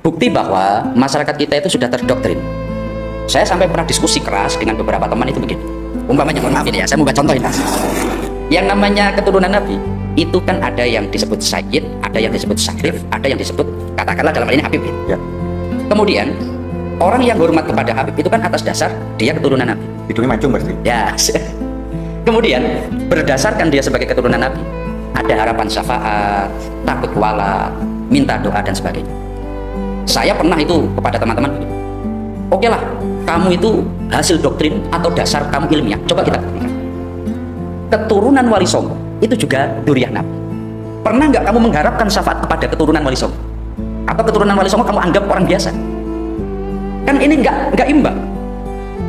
bukti bahwa masyarakat kita itu sudah terdoktrin. Saya sampai pernah diskusi keras dengan beberapa teman itu begini. Umpamanya, mohon maaf ini ya, saya mau contohin. Yang namanya keturunan Nabi itu kan ada yang disebut Sayyid, ada yang disebut Syarif, ada yang disebut katakanlah dalam hal ini Habib. Ya. Kemudian orang yang hormat kepada Habib itu kan atas dasar dia keturunan Nabi. Hidungnya mancung pasti. Ya. Kemudian berdasarkan dia sebagai keturunan Nabi, ada harapan syafaat, takut wala, minta doa dan sebagainya. Saya pernah itu kepada teman-teman, oke lah, kamu itu hasil doktrin atau dasar kamu ilmiah. Coba kita buktikan. Keturunan Wali Songo itu juga dzurriyyah Nabi. Pernah nggak kamu mengharapkan syafaat kepada keturunan Wali Songo? Atau keturunan Wali Songo kamu anggap orang biasa? Kan ini nggak imbang.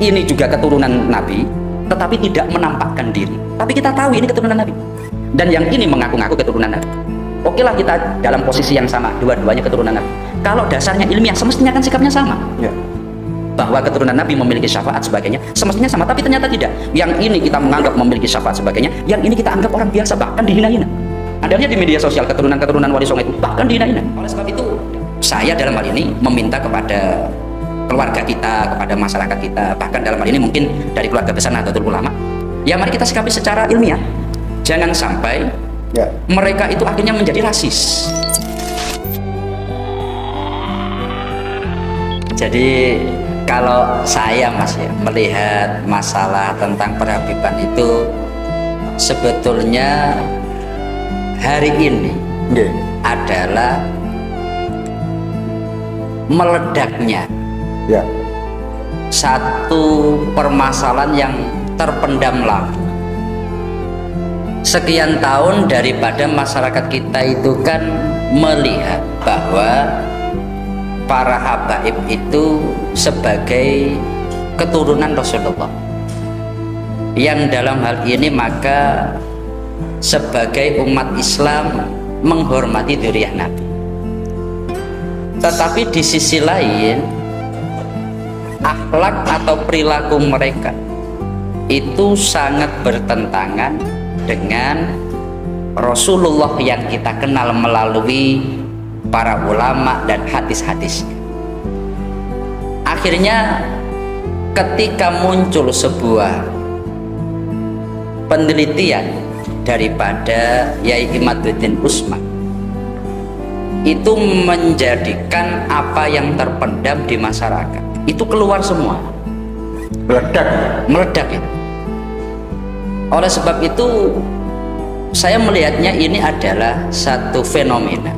Ini juga keturunan Nabi, tetapi tidak menampakkan diri. Tapi kita tahu ini keturunan Nabi. Dan yang ini mengaku-ngaku keturunan Nabi. Oke lah, kita dalam posisi yang sama, dua-duanya keturunan Nabi. Kalau dasarnya ilmiah, semestinya kan sikapnya sama. Ya. Bahwa keturunan Nabi memiliki syafaat sebagainya, semestinya sama, tapi ternyata tidak. Yang ini kita menganggap memiliki syafaat sebagainya, yang ini kita anggap orang biasa, bahkan dihina-hina. Anda lihat di media sosial keturunan Wali Songo itu bahkan dihina-hina. Oleh sebab itu, saya dalam hal ini meminta kepada keluarga kita, kepada masyarakat kita, bahkan dalam hal ini mungkin dari keluarga besar Nahdlatul Ulama, ya mari kita sikapi secara ilmiah. Jangan sampai mereka itu akhirnya menjadi rasis. Jadi kalau saya Mas ya melihat masalah tentang perhabiban itu sebetulnya hari ini adalah meledaknya satu permasalahan yang terpendam lama. Sekian tahun daripada masyarakat kita itu kan melihat bahwa para habaib itu sebagai keturunan Rasulullah, yang dalam hal ini maka sebagai umat Islam menghormati dzurriyyah Nabi. Tetapi di sisi lain akhlak atau perilaku mereka itu sangat bertentangan dengan Rasulullah yang kita kenal melalui para ulama dan hadis-hadisnya. Akhirnya ketika muncul sebuah penelitian daripada Yai Imaduddin Usman, itu menjadikan apa yang terpendam di masyarakat itu keluar semua, meledak itu. Oleh sebab itu saya melihatnya ini adalah satu fenomena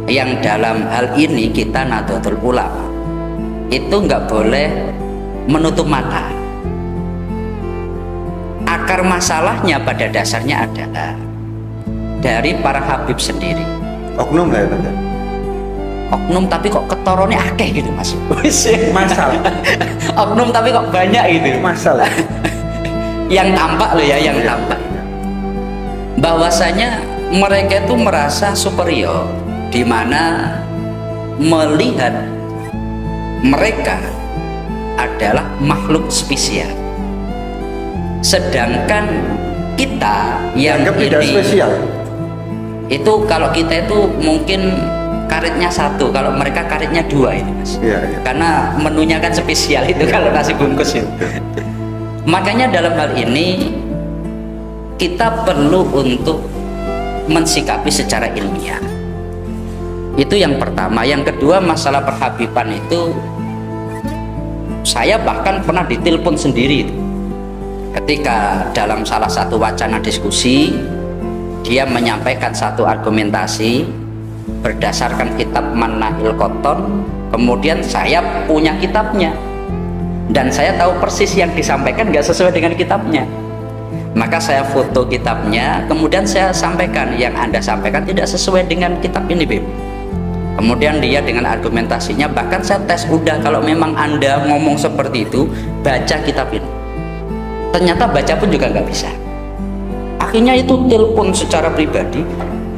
yang dalam hal ini kita Nahdlatul Ulama itu nggak boleh menutup mata. Akar masalahnya pada dasarnya adalah dari para habib sendiri. Oknum lah ya, oknum tapi kok ketorone akeh gitu Mas. Masalah. Oknum tapi kok banyak gitu. Masalah. Yang tampak loh ya, yang tampak bahwasanya mereka itu merasa superior, di mana melihat mereka adalah makhluk spesial, sedangkan kita yang ini tidak spesial. Itu kalau kita itu mungkin karetnya satu, kalau mereka karetnya dua ini Mas. Iya. Karena menunya kan spesial itu kalau nasi bungkus itu. Makanya dalam hal ini kita perlu untuk mensikapi secara ilmiah. Itu yang pertama. Yang kedua, masalah perhabiban itu saya bahkan pernah ditelepon sendiri itu. Ketika dalam salah satu wacana diskusi dia menyampaikan satu argumentasi berdasarkan kitab Manahil Qoton, kemudian saya punya kitabnya dan saya tahu persis yang disampaikan nggak sesuai dengan kitabnya. Maka saya foto kitabnya, kemudian saya sampaikan yang Anda sampaikan tidak sesuai dengan kitab ini, Beb. Kemudian dia dengan argumentasinya, bahkan saya tes udah, kalau memang Anda ngomong seperti itu, baca kitab ini. Ternyata baca pun juga nggak bisa. Akhirnya itu telepon secara pribadi,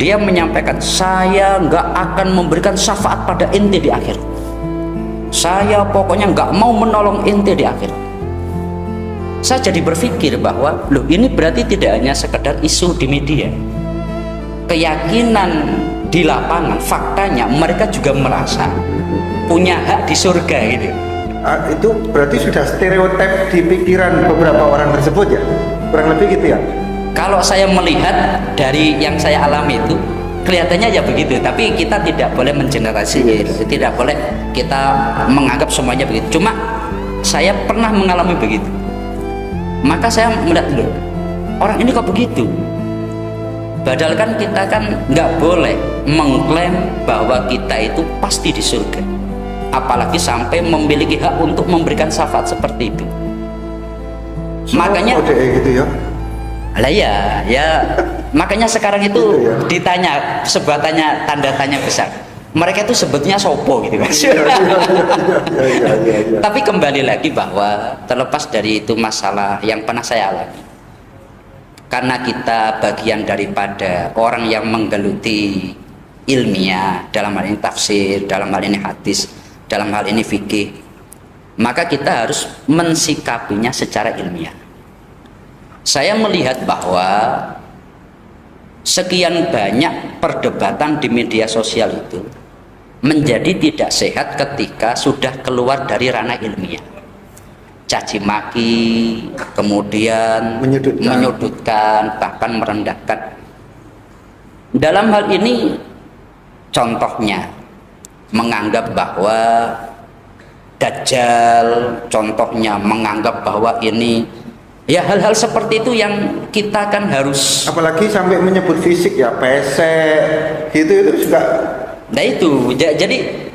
dia menyampaikan, saya nggak akan memberikan syafaat pada ente di akhir. Saya pokoknya nggak mau menolong ente di akhir. Saya jadi berpikir bahwa loh, ini berarti tidak hanya sekedar isu di media, keyakinan di lapangan faktanya mereka juga merasa punya hak di surga gitu. Itu berarti sudah stereotip di pikiran beberapa orang tersebut ya, kurang lebih gitu ya. Kalau saya melihat dari yang saya alami itu kelihatannya ya begitu, tapi kita tidak boleh mengeneralisir, tidak boleh kita menganggap semuanya begitu. Cuma saya pernah mengalami begitu, maka saya melihat dulu orang ini kok begitu. Padahal kan kita kan nggak boleh mengklaim bahwa kita itu pasti di surga, apalagi sampai memiliki hak untuk memberikan syafaat seperti itu. Makanya gitu ya. Lah ya makanya sekarang itu Gitu ya. ditanya sebuah tanda tanya besar. Mereka itu sebetulnya sopo gitu kan. Iya. Tapi kembali lagi bahwa terlepas dari itu masalah yang pernah saya alami, karena kita bagian daripada orang yang menggeluti ilmiah, dalam hal ini tafsir, dalam hal ini hadis, dalam hal ini fikih, maka kita harus mensikapinya secara ilmiah. Saya melihat bahwa sekian banyak perdebatan di media sosial itu menjadi tidak sehat ketika sudah keluar dari ranah ilmiah. Caci maki, kemudian menyudutkan, bahkan merendahkan. Dalam hal ini contohnya menganggap bahwa Dajjal, contohnya menganggap bahwa ini ya hal-hal seperti itu yang kita kan harus, apalagi sampai menyebut fisik ya, pesek gitu, itu juga. Nah itu jadi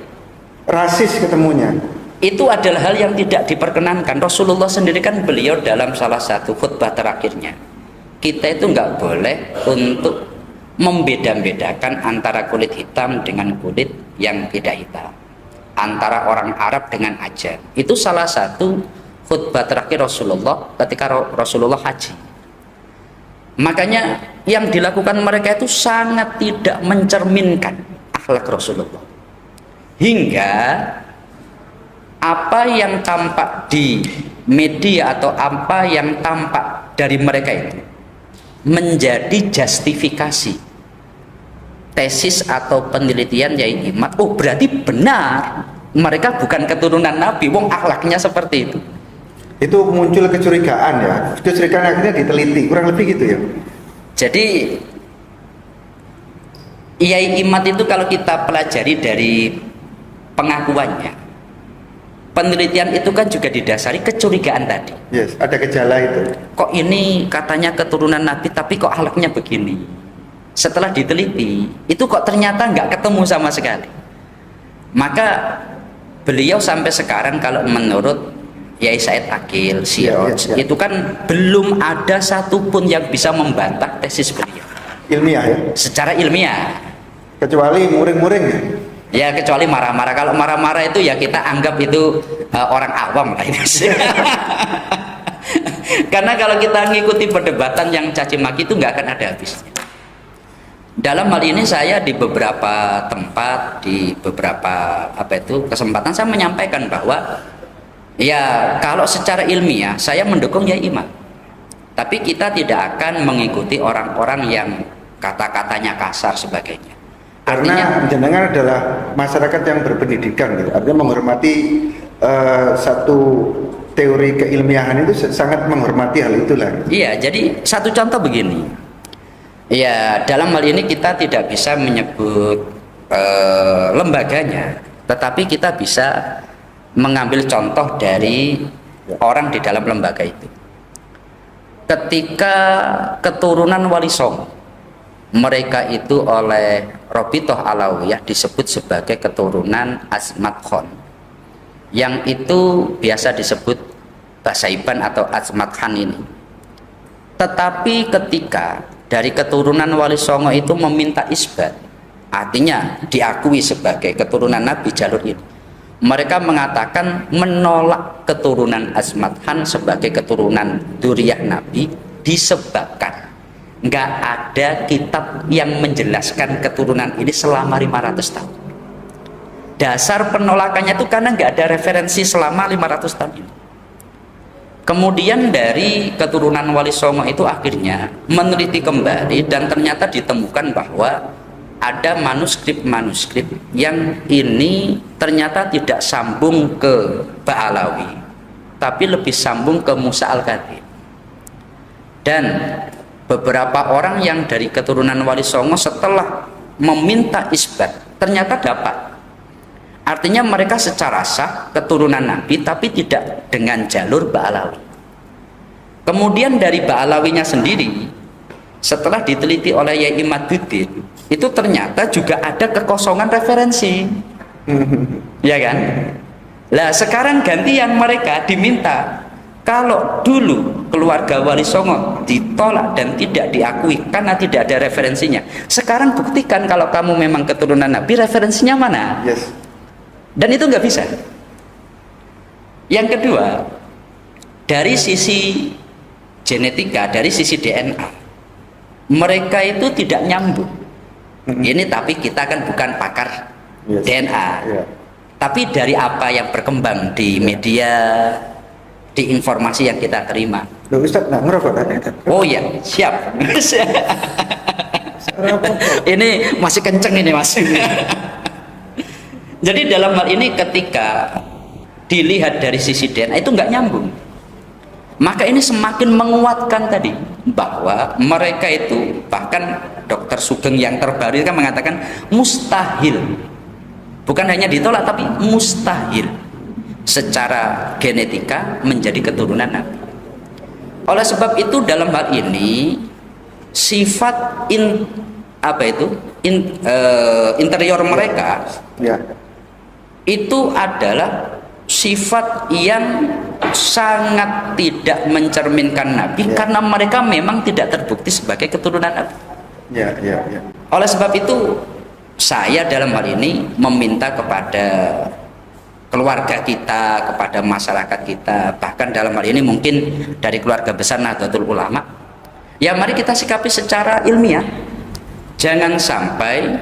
Rasis ketemunya. itu adalah hal yang tidak diperkenankan. Rasulullah sendiri kan beliau dalam salah satu khutbah terakhirnya, kita itu nggak boleh untuk membeda-bedakan antara kulit hitam dengan kulit yang tidak hitam, antara orang Arab dengan Ajam. Itu salah satu khutbah terakhir Rasulullah ketika Rasulullah haji. Makanya yang dilakukan mereka itu sangat tidak mencerminkan akhlak Rasulullah, hingga apa yang tampak di media atau apa yang tampak dari mereka itu menjadi justifikasi tesis atau penelitian Yai Imad. Oh berarti benar mereka bukan keturunan Nabi, wong akhlaknya seperti itu. Itu muncul kecurigaan ya, kecurigaan akhirnya diteliti, kurang lebih gitu ya. Jadi Yai Imad itu kalau kita pelajari dari pengakuannya, penelitian itu kan juga didasari kecurigaan tadi. Yes, ada gejala itu. Kok ini katanya keturunan Nabi tapi kok akhlaknya begini. Setelah diteliti itu kok ternyata nggak ketemu sama sekali. Maka beliau sampai sekarang kalau menurut Yai Said Akil Siroj, itu kan belum ada satupun yang bisa membantah tesis beliau Ilmiah ya, secara ilmiah, kecuali muring-muring ya. ya kecuali marah-marah. Kalau marah-marah itu ya kita anggap itu orang awam lah ini. Karena kalau kita ngikuti perdebatan yang caci maki itu nggak akan ada habisnya. Dalam hal ini saya di beberapa tempat, di beberapa kesempatan saya menyampaikan bahwa ya kalau secara ilmiah saya mendukung Yai Imad, tapi kita tidak akan mengikuti orang-orang yang kata-katanya kasar sebagainya. Karena jenengan adalah masyarakat yang berpendidikan gitu. Artinya menghormati satu teori keilmiahan itu, sangat menghormati hal itulah. Iya, jadi satu contoh begini. Ya, dalam hal ini kita tidak bisa menyebut lembaganya, tetapi kita bisa mengambil contoh dari orang di dalam lembaga itu. Ketika keturunan Wali Songo, mereka itu oleh Robitoh Alawiyah disebut sebagai keturunan Azmat Khan, yang itu biasa disebut Basaiban atau Azmat Khan ini. Tetapi ketika dari keturunan Wali Songo itu meminta isbat, artinya diakui sebagai keturunan Nabi jalur ini, mereka mengatakan menolak keturunan Azmat Khan sebagai keturunan Duriyah Nabi disebabkan nggak ada kitab yang menjelaskan keturunan ini selama 500 tahun. Dasar penolakannya itu karena nggak ada referensi selama 500 tahun ini. Kemudian dari keturunan Wali Songo itu akhirnya meneliti kembali dan ternyata ditemukan bahwa ada manuskrip-manuskrip yang ini ternyata tidak sambung ke Ba'alawi, tapi lebih sambung ke Musa Al-Kadzim. Dan beberapa orang yang dari keturunan Wali Songo setelah meminta isbat ternyata dapat. Artinya mereka secara sah keturunan Nabi, tapi tidak dengan jalur Ba'alawi. Kemudian dari Ba'alawinya sendiri, setelah diteliti oleh Yai Imaduddin, itu ternyata juga ada kekosongan referensi. Ya kan? Lah sekarang gantian mereka diminta, kalau dulu keluarga Wali Songo ditolak dan tidak diakui karena tidak ada referensinya, sekarang buktikan kalau kamu memang keturunan Nabi, referensinya mana? Yes. Dan itu nggak bisa. Yang kedua, dari sisi genetika, dari sisi DNA, mereka itu tidak nyambung. Ini tapi kita kan bukan pakar DNA. Yeah. Tapi dari apa yang berkembang di media, di informasi yang kita terima. Loh Ustaz, nggak ngerokok tadi? Oh ya, siap. Ini masih kenceng ini Mas. Jadi dalam hal ini ketika dilihat dari sisi DNA itu nggak nyambung. Maka ini semakin menguatkan tadi bahwa mereka itu, bahkan Dr. Sugeng yang terbaru kan mengatakan mustahil. Bukan hanya ditolak tapi mustahil secara genetika menjadi keturunan Nabi. Oleh sebab itu dalam hal ini sifat interior mereka itu adalah sifat yang sangat tidak mencerminkan Nabi, karena mereka memang tidak terbukti sebagai keturunan Nabi. Oleh sebab itu saya dalam hal ini meminta kepada keluarga kita, kepada masyarakat kita, bahkan dalam hal ini mungkin dari keluarga besar Nahdlatul Ulama, ya mari kita sikapi secara ilmiah. Jangan sampai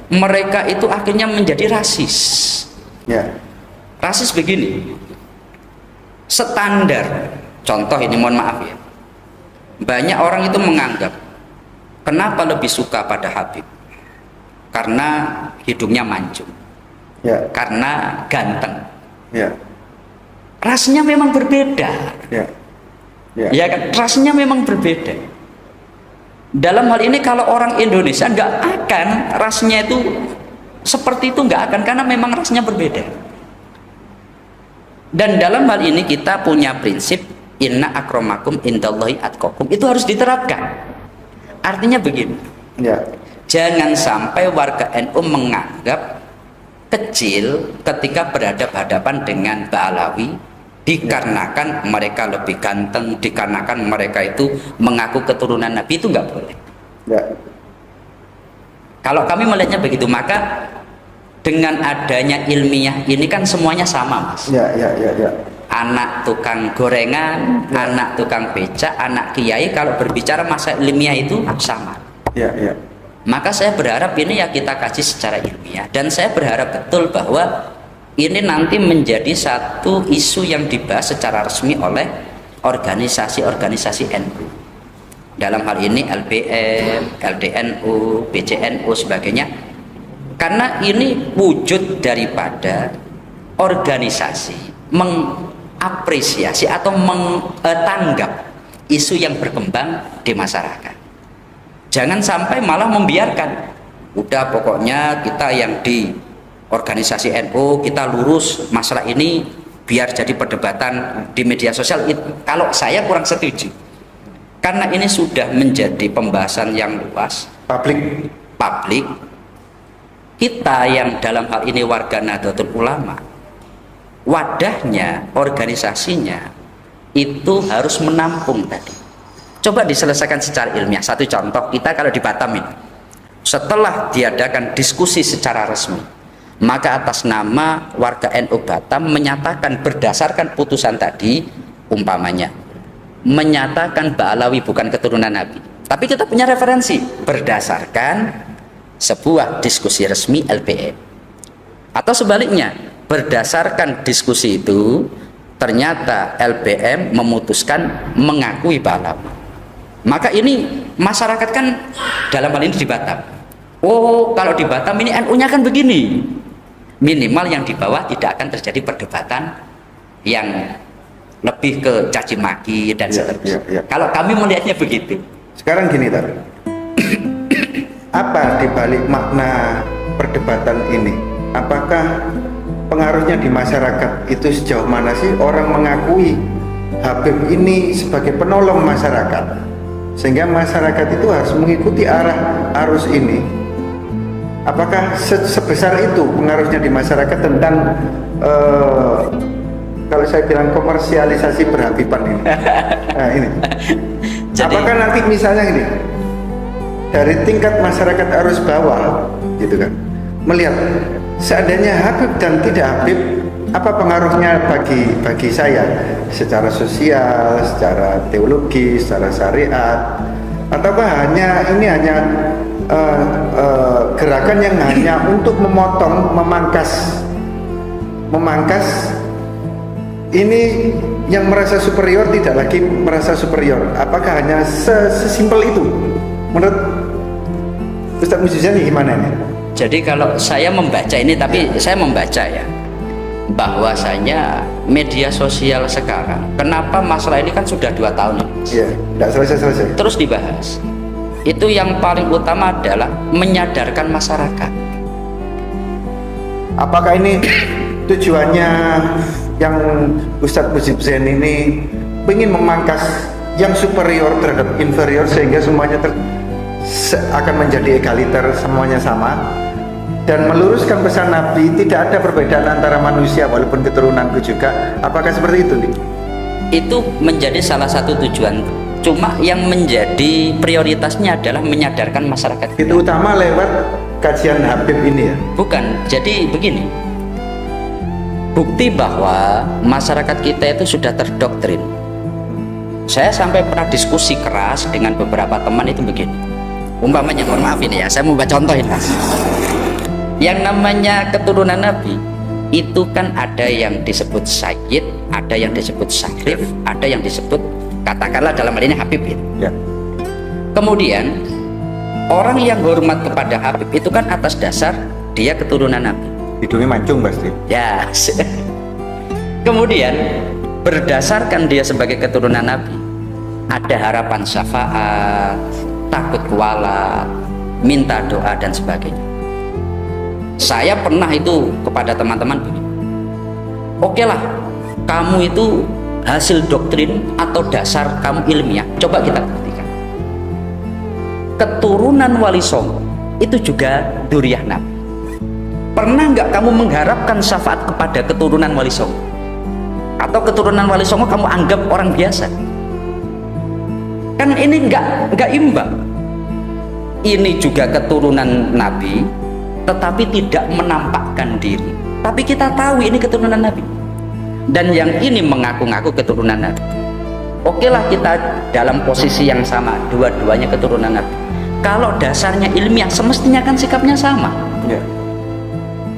mereka itu akhirnya menjadi rasis. Rasis begini, standar contoh ini, mohon maaf ya, banyak orang itu menganggap kenapa lebih suka pada Habib, karena hidungnya mancung, karena ganteng. Rasnya memang berbeda. Ya kan, rasnya memang berbeda. Dalam hal ini kalau orang Indonesia nggak akan rasnya itu seperti itu, nggak akan, karena memang rasnya berbeda. Dan dalam hal ini kita punya prinsip inna akramakum indallahi atqakum, itu harus diterapkan. Artinya begini, jangan sampai warga NU menganggap kecil ketika berhadapan dengan Ba'alawi dikarenakan mereka lebih ganteng, dikarenakan mereka itu mengaku keturunan Nabi, itu nggak boleh. Kalau kami melihatnya begitu, maka dengan adanya ilmiah ini kan semuanya sama, Mas. Anak tukang gorengan, anak tukang becak, anak kiai, kalau berbicara masa ilmiah itu sama. Maka saya berharap ini ya kita kaji secara ilmiah, dan saya berharap betul bahwa ini nanti menjadi satu isu yang dibahas secara resmi oleh organisasi-organisasi NU. Dalam hal ini LBM, LDNU, BCNU sebagainya. Karena ini wujud daripada organisasi mengapresiasi atau menganggap isu yang berkembang di masyarakat. Jangan sampai malah membiarkan, udah pokoknya kita yang di organisasi NU kita lurus masalah ini biar jadi perdebatan di media sosial. Kalau saya kurang setuju, karena ini sudah menjadi pembahasan yang luas, publik. Kita yang dalam hal ini warga Nahdlatul Ulama, wadahnya, organisasinya itu harus menampung tadi. Coba diselesaikan secara ilmiah. Satu contoh, kita kalau di Batam ini, setelah diadakan diskusi secara resmi, maka atas nama warga NU Batam menyatakan berdasarkan putusan tadi, umpamanya menyatakan Ba'alawi bukan keturunan Nabi, tapi kita punya referensi berdasarkan sebuah diskusi resmi LBM. Atau sebaliknya, berdasarkan diskusi itu ternyata LBM memutuskan mengakui Ba'alawi. Maka ini masyarakat kan dalam hal ini di Batam Oh, kalau di Batam ini NU-nya kan begini. Minimal yang di bawah tidak akan terjadi perdebatan yang lebih ke caci maki dan seterusnya. Kalau kami melihatnya begitu. Sekarang gini, Tar. Apa dibalik makna perdebatan ini? Apakah pengaruhnya di masyarakat itu sejauh mana sih orang mengakui Habib ini sebagai penolong masyarakat, sehingga masyarakat itu harus mengikuti arah arus ini? Apakah sebesar itu pengaruhnya di masyarakat tentang kalau saya bilang komersialisasi berhabiban ini? Nah, ini. Jadi, apakah nanti misalnya ini dari tingkat masyarakat arus bawah, gitu kan, melihat seandainya Habib dan tidak Habib, apa pengaruhnya bagi saya secara sosial, secara teologi, secara syariat, ataukah ini hanya gerakan yang hanya untuk memotong, memangkas ini yang merasa superior tidak lagi merasa superior? Apakah hanya sesimpel itu? Menurut Ustaz Mujizani gimana ini? jadi kalau saya membaca ini, tapi saya membaca ya, bahwasanya media sosial sekarang, kenapa masalah ini kan sudah 2 tahun ini, Iya, tidak selesai-selesai. terus dibahas. Itu yang paling utama adalah menyadarkan masyarakat. Apakah ini tujuannya yang Ustadz Mujib Zain ini ingin memangkas yang superior terhadap inferior sehingga semuanya akan menjadi egaliter, semuanya sama, dan meluruskan pesan Nabi, tidak ada perbedaan antara manusia walaupun keturunanku juga? Apakah seperti itu, nih? Itu menjadi salah satu tujuan. Cuma yang menjadi prioritasnya adalah menyadarkan masyarakat. Itu utama lewat kajian Habib ini ya? Bukan, jadi begini. Bukti bahwa masyarakat kita itu sudah terdoktrin. Saya sampai pernah diskusi keras dengan beberapa teman itu begini. Umpamanya, mohon maaf ini ya, saya mau contoh ini. Yang namanya keturunan Nabi itu kan ada yang disebut Sayyid, ada yang disebut Syarif, ada yang disebut, katakanlah dalam hal ini Habib ya. Ya. Kemudian orang yang hormat kepada Habib itu kan atas dasar dia keturunan Nabi. Hidungnya mancung pasti. Ya. Kemudian berdasarkan dia sebagai keturunan Nabi, ada harapan syafaat, takut kualat, minta doa dan sebagainya. Saya pernah itu kepada teman-teman begini. Oke lah, kamu itu hasil doktrin atau dasar kamu ilmiah, coba kita buktikan. Keturunan Wali Songo itu juga dzurriyyah Nabi. Pernah nggak kamu mengharapkan syafaat kepada keturunan Wali Songo? Atau keturunan Wali Songo kamu anggap orang biasa? Kan ini nggak imbang. Ini juga keturunan Nabi, tetapi tidak menampakkan diri. Tapi kita tahu ini keturunan Nabi. Dan yang ini mengaku-ngaku keturunan Nabi. Oke lah, kita dalam posisi yang sama, dua-duanya keturunan Nabi. Kalau dasarnya ilmiah, semestinya kan sikapnya sama. Ya.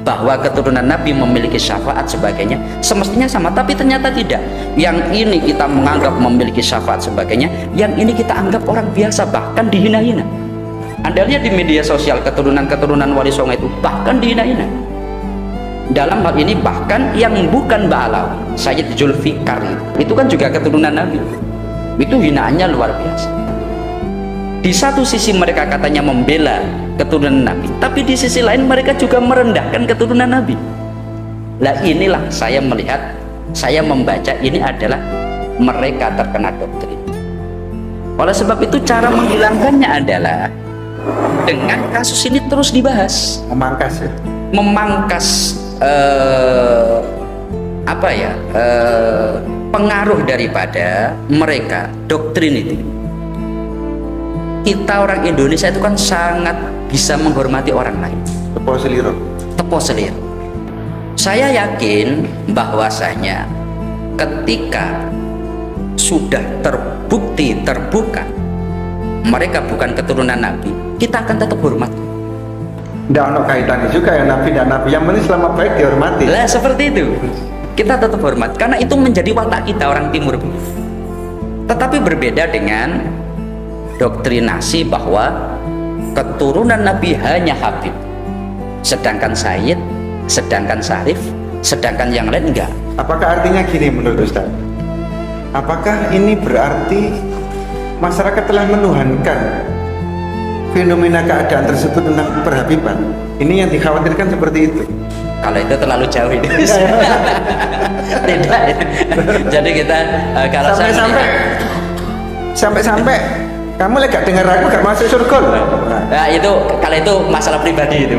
Bahwa keturunan Nabi memiliki syafaat sebagainya, semestinya sama. Tapi ternyata tidak. Yang ini kita menganggap memiliki syafaat sebagainya, yang ini kita anggap orang biasa, bahkan dihina-hina. Anda lihat di media sosial keturunan-keturunan Wali Songo itu bahkan dihina-hina. Dalam hal ini bahkan yang bukan Ba'alawi, Sayyid Zulfikar itu kan juga keturunan Nabi. Itu hinaannya luar biasa. Di satu sisi mereka katanya membela keturunan Nabi, tapi di sisi lain mereka juga merendahkan keturunan Nabi. Lah inilah saya melihat, saya membaca ini adalah mereka terkena doktrin. Oleh sebab itu cara menghilangkannya adalah dengan kasus ini terus dibahas, Memangkas ya. memangkas pengaruh daripada mereka doktrin itu. Kita orang Indonesia itu kan sangat bisa menghormati orang lain. Tepo seliro. Tepo selir. Saya yakin bahwasanya ketika sudah terbukti terbuka mereka bukan keturunan Nabi, kita akan tetap hormat. Tidak ada kaitannya juga ya Nabi dan Nabi, yang penting selama baik dihormati. Lah seperti itu, kita tetap hormat karena itu menjadi watak kita orang Timur. Tetapi berbeda dengan doktrinasi bahwa keturunan Nabi hanya Habib, sedangkan Sayyid, sedangkan Syarif, sedangkan yang lain enggak. Apakah artinya gini menurut Ustaz? Apakah ini berarti masyarakat telah menuhankan fenomena keadaan tersebut tentang perhabiban? Ini yang dikhawatirkan seperti itu. Kalau itu terlalu jauh ini. Tidak. Jadi kita kalau sampai kamu lagi gak dengar aku gak masuk surga loh. Nah, itu kalau itu masalah pribadi itu.